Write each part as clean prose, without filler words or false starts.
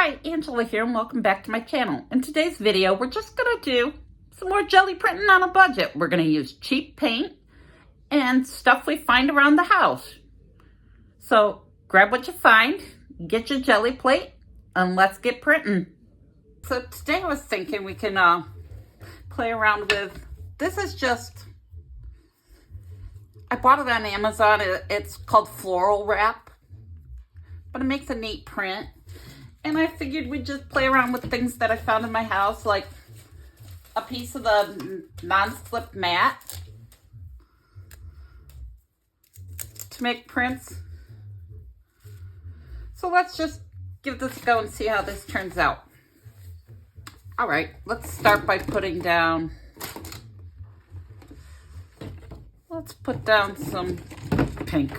Hi, Angela here, and welcome back to my channel. In today's video, we're just going to do some more jelly printing on a budget. We're going to use cheap paint and stuff we find around the house. So grab what you find, get your jelly plate, and let's get printing. So today I was thinking we can play around with, this is just, I bought it on Amazon. It's called floral wrap, but it makes a neat print. And I figured we'd just play around with things that I found in my house, like a piece of the non-slip mat to make prints. So let's just give this a go and see how this turns out. All right, let's start by putting down, let's put down some pink.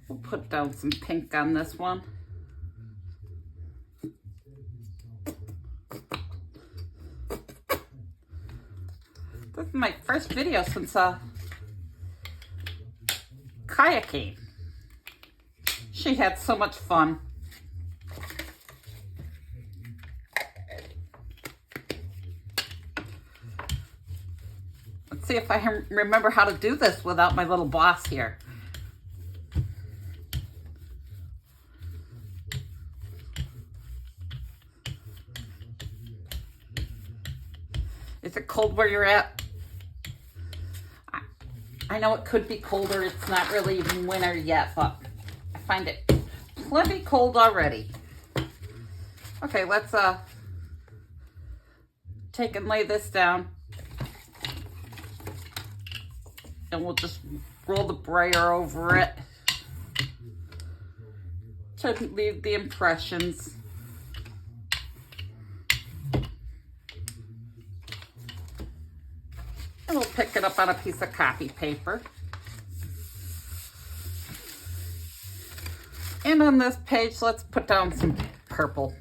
We'll put down some pink on this one. This is my first video since Kaya came. She had so much fun. Let's see if I can remember how to do this without my little boss here. Is it cold where you're at? I know it could be colder. It's not really even winter yet, but I find it plenty cold already. Okay, let's take and lay this down. And we'll just roll the brayer over it to leave the impressions. And we'll pick it up on a piece of copy paper. And on this page, let's put down some purple.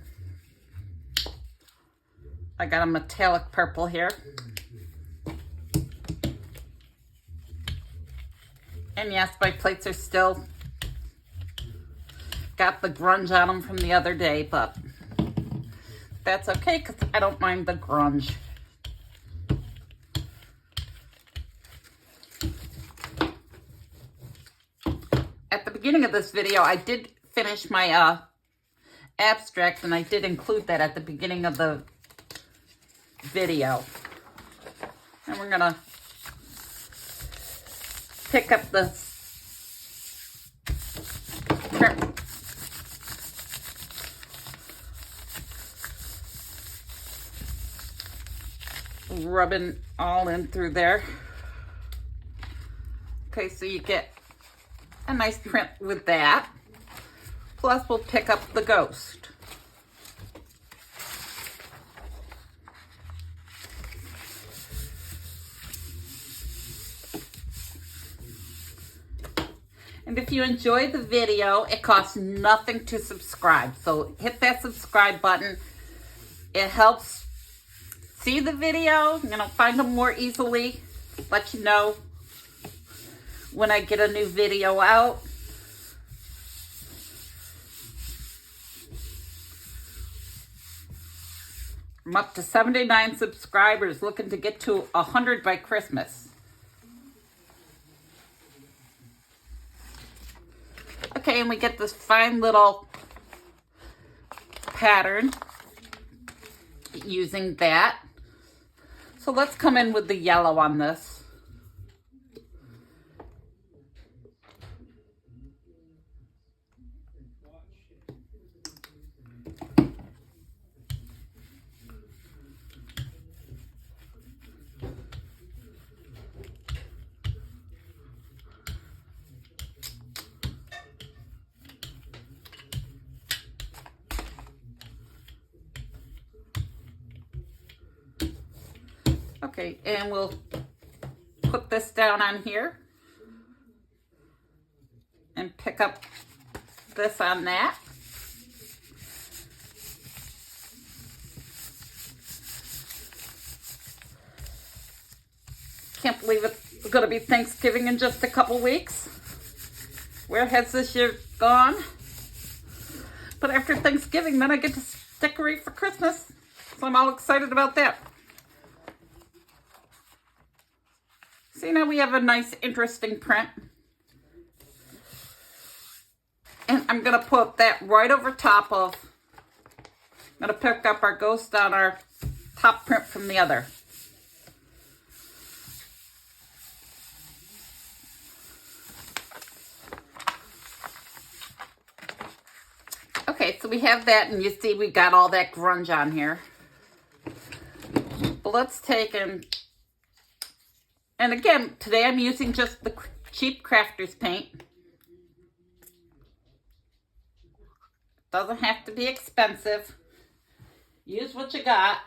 I got a metallic purple here. And yes, my plates are still got the grunge on them from the other day, but that's okay because I don't mind the grunge. At the beginning of this video, I did finish my abstract, and I did include that at the beginning of the video. And we're gonna pick up the rubbing all in through there. Okay, so you get a nice print with that. Plus, we'll pick up the ghost. And if you enjoyed the video, it costs nothing to subscribe. So hit that subscribe button. It helps see the video, find them more easily, let you know when I get a new video out. I'm up to 79 subscribers, looking to get to 100 by Christmas. Okay, and we get this fine little pattern using that. So let's come in with the yellow on this. Okay, and we'll put this down on here and pick up this on that. Can't believe it's going to be Thanksgiving in just a couple weeks. Where has this year gone? But after Thanksgiving, then I get to decorate for Christmas. So I'm all excited about that. See, now we have a nice, interesting print. And I'm going to put that right over top of, I'm going to pick up our ghost on our top print from the other. Okay, so we have that, and you see we got all that grunge on here. But let's take and again, today I'm using just the cheap crafter's paint. Doesn't have to be expensive. Use what you got.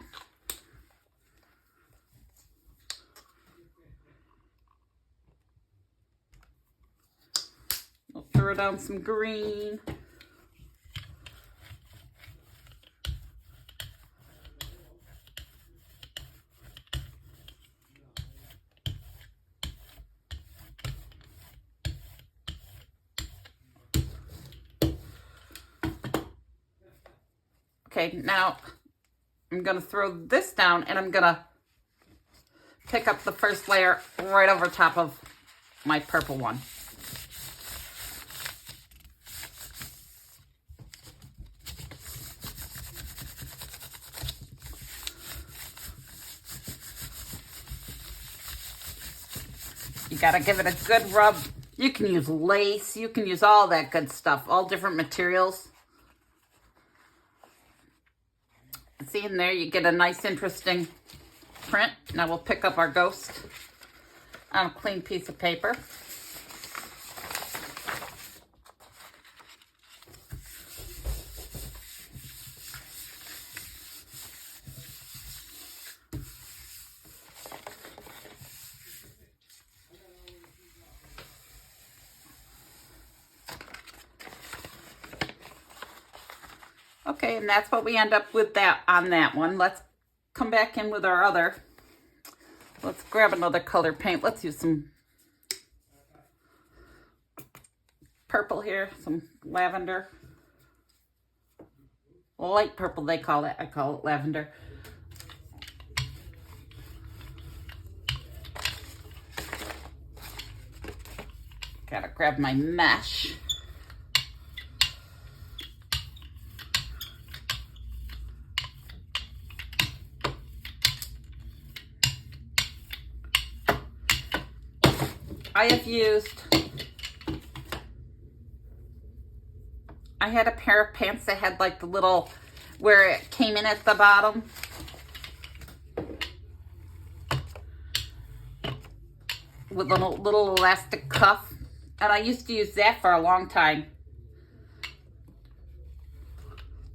We'll throw down some green. Okay, now I'm going to throw this down, and I'm going to pick up the first layer right over top of my purple one. You got to give it a good rub. You can use lace. You can use all that good stuff, all different materials. See, in there you get a nice, interesting print. Now we'll pick up our ghost on a clean piece of paper. Okay, and that's what we end up with that on that one. Let's come back in with our other. Let's grab another color paint. Let's use some purple here, some lavender. Light purple, they call it. I call it lavender. Gotta grab my mesh. I had a pair of pants that had like the little, where it came in at the bottom. With a little elastic cuff. And I used to use that for a long time.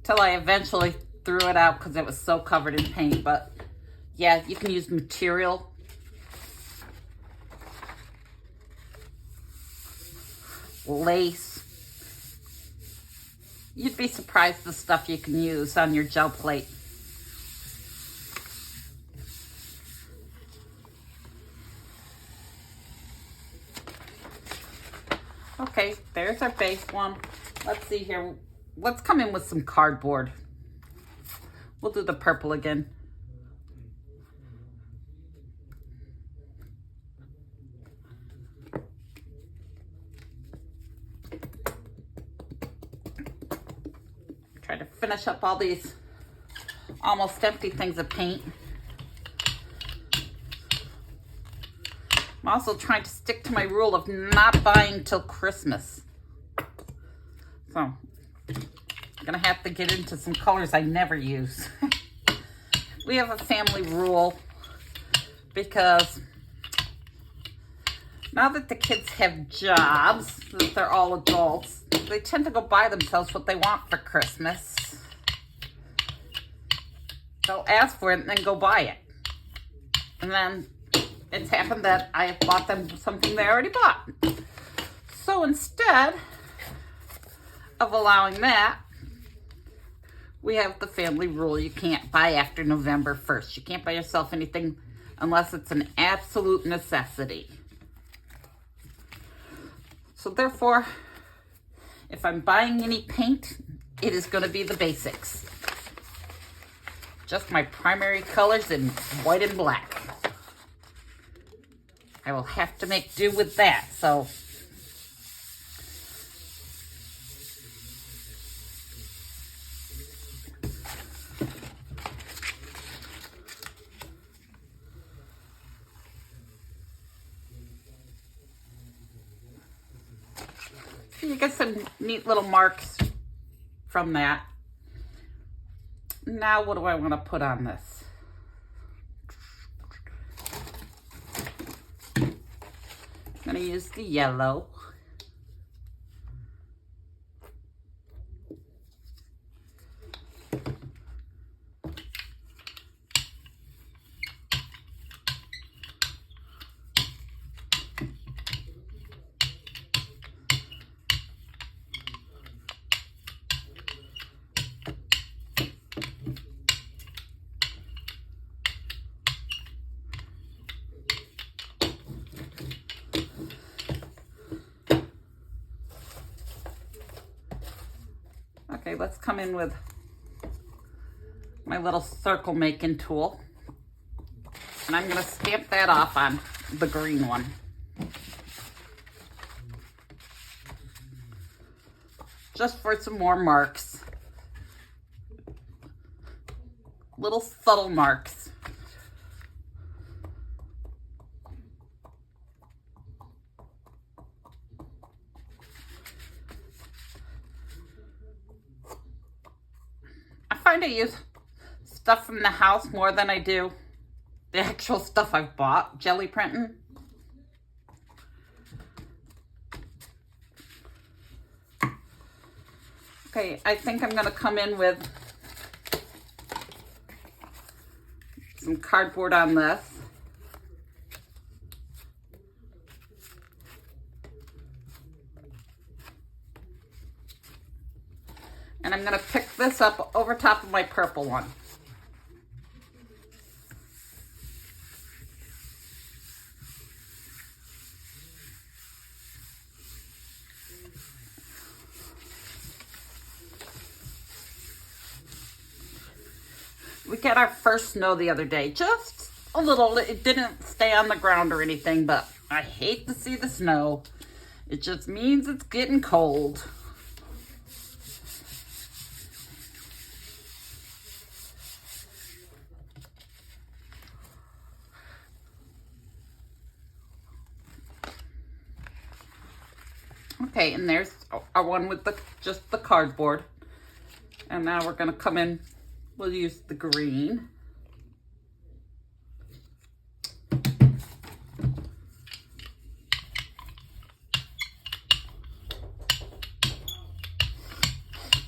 Till I eventually threw it out because it was so covered in paint. But yeah, you can use material. Lace. You'd be surprised the stuff you can use on your gel plate. Okay, there's our base one. Let's see here. Let's come in with some cardboard. We'll do the purple again. Try to finish up all these almost empty things of paint. I'm also trying to stick to my rule of not buying till Christmas. So, I'm gonna have to get into some colors I never use. We have a family rule because now that the kids have jobs, that they're all adults, they tend to go buy themselves what they want for Christmas. They'll ask for it and then go buy it. And then it's happened that I have bought them something they already bought. So instead of allowing that, we have the family rule. You can't buy after November 1st. You can't buy yourself anything unless it's an absolute necessity. So therefore, if I'm buying any paint, it is going to be the basics. Just my primary colors in white and black. I will have to make do with that, so. You get some neat little marks from that. Now what do I want to put on this? I'm going to use the yellow. Okay, let's come in with my little circle making tool. And I'm going to stamp that off on the green one. Just for some more marks. Little subtle marks. I find I use stuff from the house more than I do the actual stuff I've bought, jelly printing. Okay, I think I'm gonna come in with some cardboard on this. And I'm gonna pick this up over top of my purple one. We got our first snow the other day, just a little. It didn't stay on the ground or anything, but I hate to see the snow. It just means it's getting cold. Okay, and there's our one with just the cardboard. And now we're gonna come in, we'll use the green.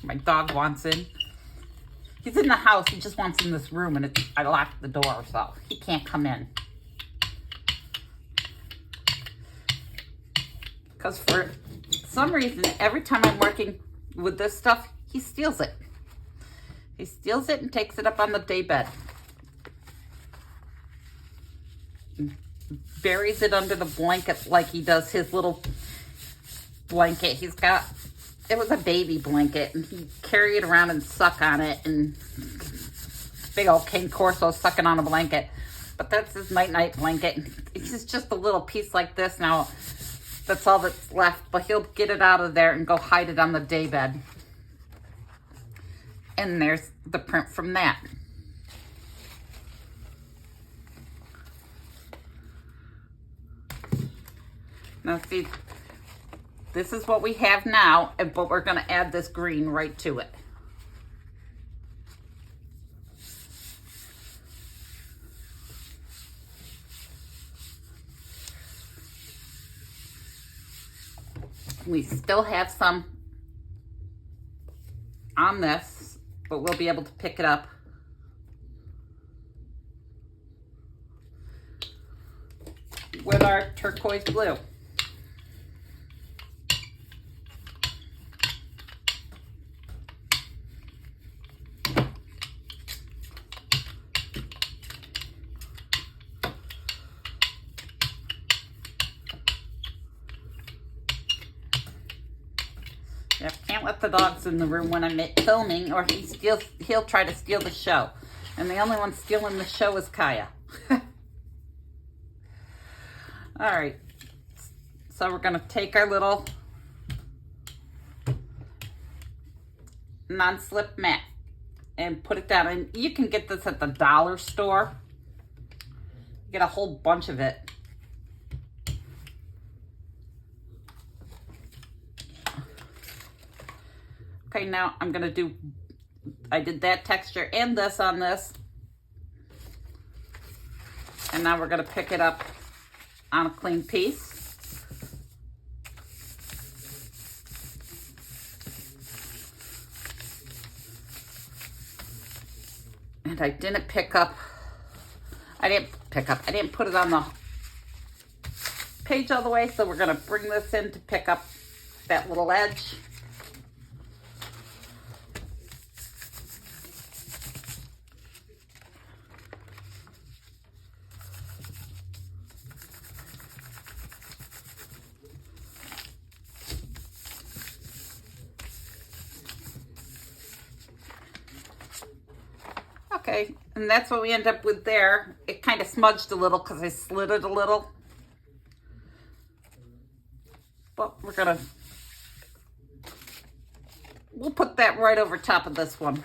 My dog wants in. He's in the house, he just wants in this room, and I locked the door, so he can't come in. Because for some reason, every time I'm working with this stuff, he steals it. He steals it and takes it up on the daybed. Buries it under the blanket like he does his little blanket. He's got, it was a baby blanket, and he'd carry it around and suck on it, and big old King Corso sucking on a blanket. But that's his night-night blanket. It's just a little piece like this now. That's all that's left, but he'll get it out of there and go hide it on the daybed. And there's the print from that. Now see, this is what we have now, but we're gonna add this green right to it. We still have some on this, but we'll be able to pick it up. With our turquoise blue. Yep, can't let the dogs in the room when I'm filming, or he'll try to steal the show. And the only one stealing the show is Kaya. All right. So we're going to take our little non-slip mat and put it down. And you can get this at the dollar store. Get a whole bunch of it. Okay, now I'm going to do, I did that texture and this on this. And now we're going to pick it up on a clean piece. And I didn't put it on the page all the way, so we're going to bring this in to pick up that little edge. Okay, and that's what we end up with there. It kind of smudged a little because I slid it a little. But we'll put that right over top of this one.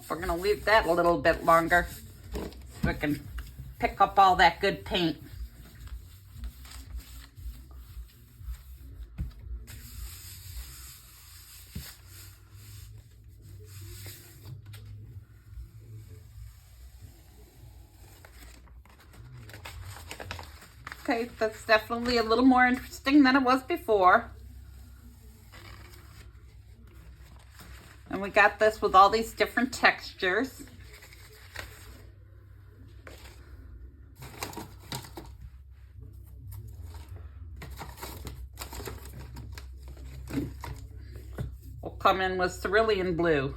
We're going to leave that a little bit longer so we can pick up all that good paint. Okay, that's definitely a little more interesting than it was before. And we got this with all these different textures. We'll come in with cerulean blue.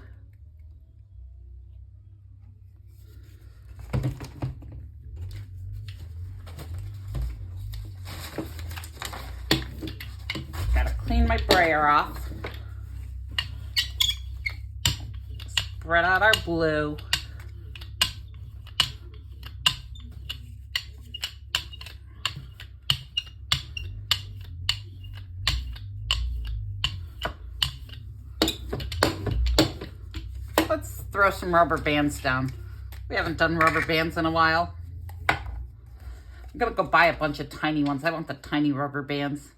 Gotta clean my brayer off. Spread out our blue. Let's throw some rubber bands down. We haven't done rubber bands in a while. I'm gonna go buy a bunch of tiny ones. I want the tiny rubber bands.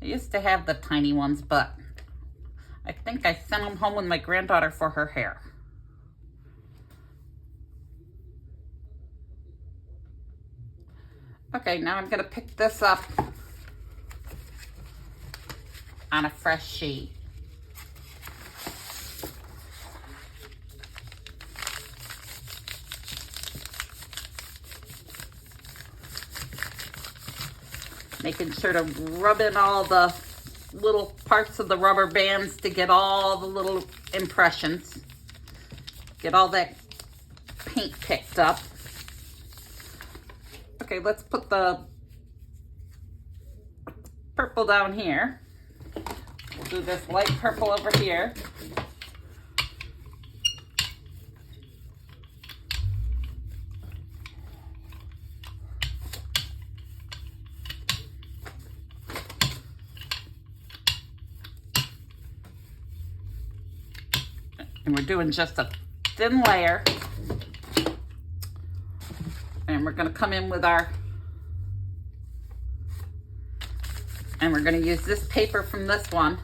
I used to have the tiny ones, but I think I sent them home with my granddaughter for her hair. Okay, now I'm gonna pick this up on a fresh sheet. Making sure to rub in all the little parts of the rubber bands to get all the little impressions. Get all that paint picked up. Okay, let's put the purple down here. We'll do this light purple over here. And we're doing just a thin layer. And we're going to come in with our, and we're going to use this paper from this one.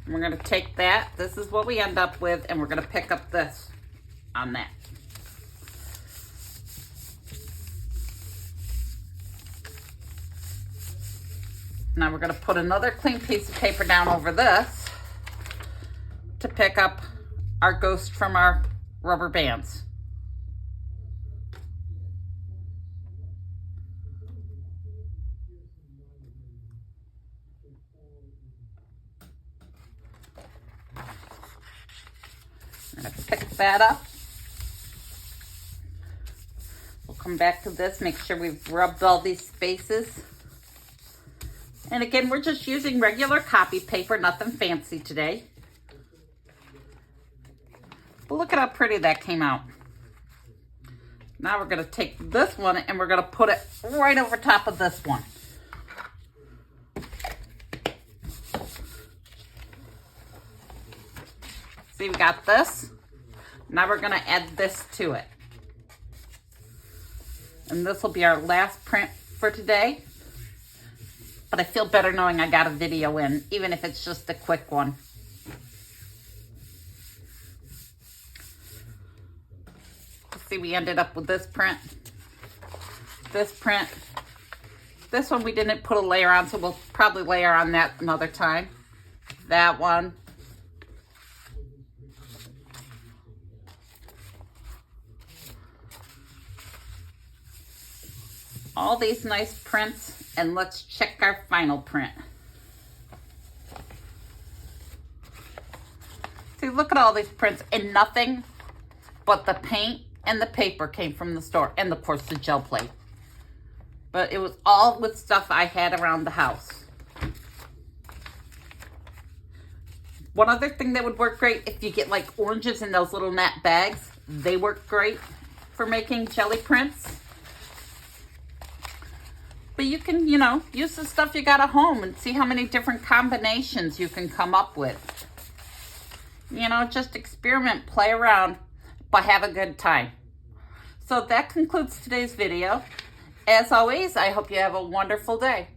And we're going to take that, this is what we end up with, and we're going to pick up this on that. Now we're going to put another clean piece of paper down over this to pick up our ghost from our rubber bands. I'm going to pick that up. We'll come back to this, make sure we've rubbed all these spaces. And again, we're just using regular copy paper, nothing fancy today. But look at how pretty that came out. Now we're going to take this one and we're going to put it right over top of this one. See, we got this. Now we're going to add this to it. And this will be our last print for today. But I feel better knowing I got a video in, even if it's just a quick one. See, we ended up with this print. This print. This one we didn't put a layer on, so we'll probably layer on that another time. That one. All these nice prints, and let's check our final print. See, look at all these prints, and nothing but the paint and the paper came from the store, and of course the gel plate. But it was all with stuff I had around the house. One other thing that would work great, if you get like oranges in those little net bags, they work great for making jelly prints. But you can, you know, use the stuff you got at home and see how many different combinations you can come up with. You know, just experiment, play around, but have a good time. So that concludes today's video. As always, I hope you have a wonderful day.